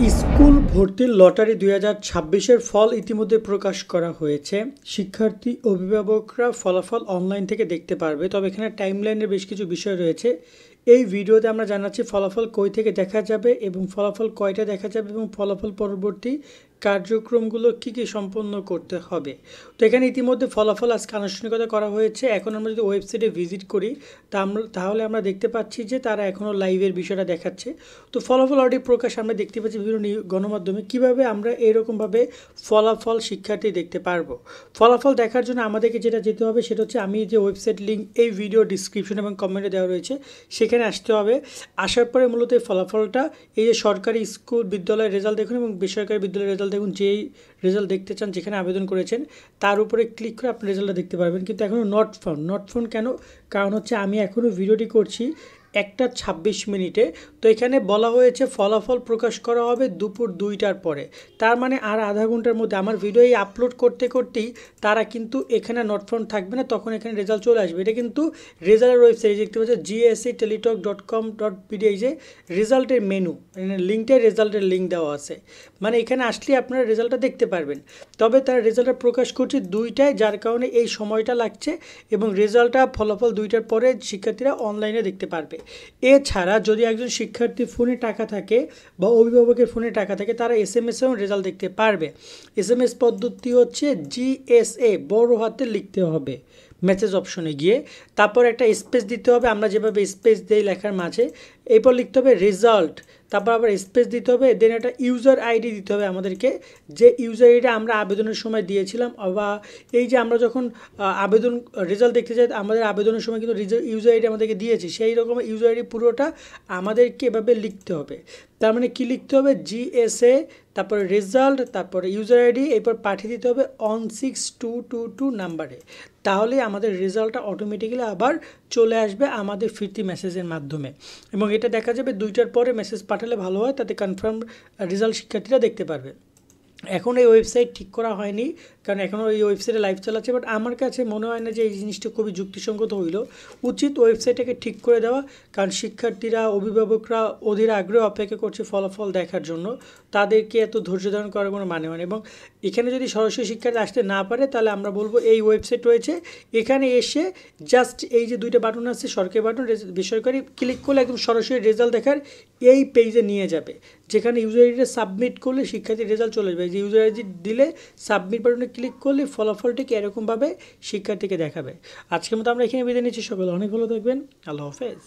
School ভর্তির lottery 2026-এর ফল ইতিমধ্যে প্রকাশ করা হয়েছে। শিক্ষার্থী অভিভাবকরা ফলাফল অনলাইন থেকে দেখতে পারবে, তবে এখানে টাইমলাইনের বেশ কিছু বিষয় রয়েছে। এই ভিডিওতে আমরা জানাচ্ছি ফলাফল কই থেকে দেখা যাবে এবং ফলাফল কয়টা দেখা যাবে এবং ফলাফল পরবর্তী কার্যক্রমগুলো কী কী সম্পন্ন করতে হবে। তো এখানে ইতিমধ্যে ফলাফল আজকে আনুষ্ঠানিকতা করা হয়েছে। এখন আমরা যদি ওয়েবসাইটে ভিজিট করি তাহলে আমরা দেখতে পাচ্ছি যে তারা এখনও লাইভের বিষয়টা দেখাচ্ছে। তো ফলাফল অলরেডি প্রকাশ আমরা দেখতে পাচ্ছি বিভিন্ন গণমাধ্যমে। কিভাবে আমরা এরকমভাবে ফলাফল শিক্ষার্থী দেখতে পারবো। ফলাফল দেখার জন্য আমাদেরকে যেটা যেতে হবে সেটা হচ্ছে, আমি যে ওয়েবসাইট লিঙ্ক এই ভিডিও ডিসক্রিপশন এবং কমেন্টে দেওয়া রয়েছে সেখানে আসতে হবে। আসার পরে মূলত এই ফলাফলটা, এই যে সরকারি স্কুল বিদ্যালয়ের রেজাল্ট দেখুন এবং বেসরকারি বিদ্যালয়ের রেজাল্ট দেখুন, যেই রেজাল্ট দেখতে চান যেখানে আবেদন করেছেন তার উপরে ক্লিক করে আপনি রেজাল্টটা দেখতে পারবেন। কিন্তু এখনও নট ফাউন্ড কেন? কারণ হচ্ছে আমি এখনও ভিডিওটি করছি 1:26 মিনিটে। তো এখানে বলা হয়েছে ফলাফল প্রকাশ করা হবে দুপুর 2টার পরে। তার মানে আর আধা ঘন্টার মধ্যে আমার ভিডিও এই আপলোড করতে করতেই তারা কিন্তু এখানে নট ফাউন্ড থাকবে না, তখন এখানে রেজাল্ট চলে আসবে। এটা কিন্তু রেজাল্টের ওয়েবসাইট দেখতে পাচ্ছি GSETeletalk.com.pd, যে রেজাল্টের মেনু, লিঙ্কটায় রেজাল্টের লিঙ্ক দেওয়া আছে। মানে এখানে আসলে আপনারা রেজাল্টটা দেখতে পারবেন। তবে তারা রেজাল্টটা প্রকাশ করছে 2টায়, যার কারণে এই সময়টা লাগছে এবং রেজাল্টটা ফলাফল 2টার পরে শিক্ষার্থীরা অনলাইনে দেখতে পারবে। এছাড়া যদি একজন শিক্ষার্থীর ফোনে টাকা থাকে বা অভিভাবকের ফোনে টাকা থাকে, তারা SMS-এও রেজাল্ট দেখতে পারবে। SMS পদ্ধতি হচ্ছে GSA বড় হাতে লিখতে হবে মেসেজ অপশনে গিয়ে, তারপর একটা স্পেস দিতে হবে, আমরা যেভাবে স্পেস দিই লেখার মাঝে। এরপর লিখতে হবে রেজাল্ট, তারপর আবার স্পেস দিতে হবে, দেন একটা ইউজার আইডি দিতে হবে আমাদেরকে, যে ইউজার আইডিটা আমরা আবেদনের সময় দিয়েছিলাম। বা এই যে আমরা যখন আবেদন রেজাল্ট দেখতে যাই, আমাদের আবেদনের সময় কিন্তু ইউজার আইডি আমাদেরকে দিয়েছি, সেই রকম ইউজার আইডি পুরোটা আমাদেরকে এভাবে লিখতে হবে। তার মানে কী লিখতে হবে? GSA, তারপরে রেজাল্ট, তারপরে ইউজার আইডি, এরপর পাঠিয়ে দিতে হবে 16222 নাম্বারে। তাহলে আমাদের রেজাল্টটা অটোমেটিক্যালি আবার চলে আসবে আমাদের ফিরতি মেসেজের মাধ্যমে। এবং এটা দেখা যাবে 2টার পরে মেসেজ পাঠালে ভালো হয়, তাতে কনফার্ম রেজাল্ট শিক্ষার্থীরা দেখতে পারবে। এখন এই ওয়েবসাইট ঠিক করা হয়নি, কারণ এখনও এই ওয়েবসাইটে লাইভ চালাচ্ছে। বাট আমার কাছে মনে হয় না যে এই জিনিসটা খুবই যুক্তিসঙ্গত হইল। উচিত ওয়েবসাইটটাকে ঠিক করে দেওয়া, কারণ শিক্ষার্থীরা অভিভাবকরা অধীর আগ্রহে অপেক্ষা করছে ফলাফল দেখার জন্য। তাদেরকে এত ধৈর্য ধারণ করার কোনো মানে হয় না। এবং এখানে যদি সরাসরি শিক্ষার্থী আসতে না পারে, তাহলে আমরা বলবো এই ওয়েবসাইট রয়েছে, এখানে এসে জাস্ট এই যে 2টা বাটন আছে, সরকারি বাটন, বেসরকারি, ক্লিক করলে একদম সরাসরি রেজাল্ট দেখার এই পেজে নিয়ে যাবে, যেখানে ইউজার আইডিটা সাবমিট করলে শিক্ষার্থীর রেজাল্ট চলে যাবে। যে ইউজার আইডি দিলে সাবমিট বাটনে ক্লিক করলে ফলাফলটিকে এরকমভাবে শিক্ষার্থীকে দেখাবে। আজকের মতো আমরা এখানে বিদায় নিচ্ছি। সকলে অনেক ভালো থাকবেন। আল্লাহ হাফেজ।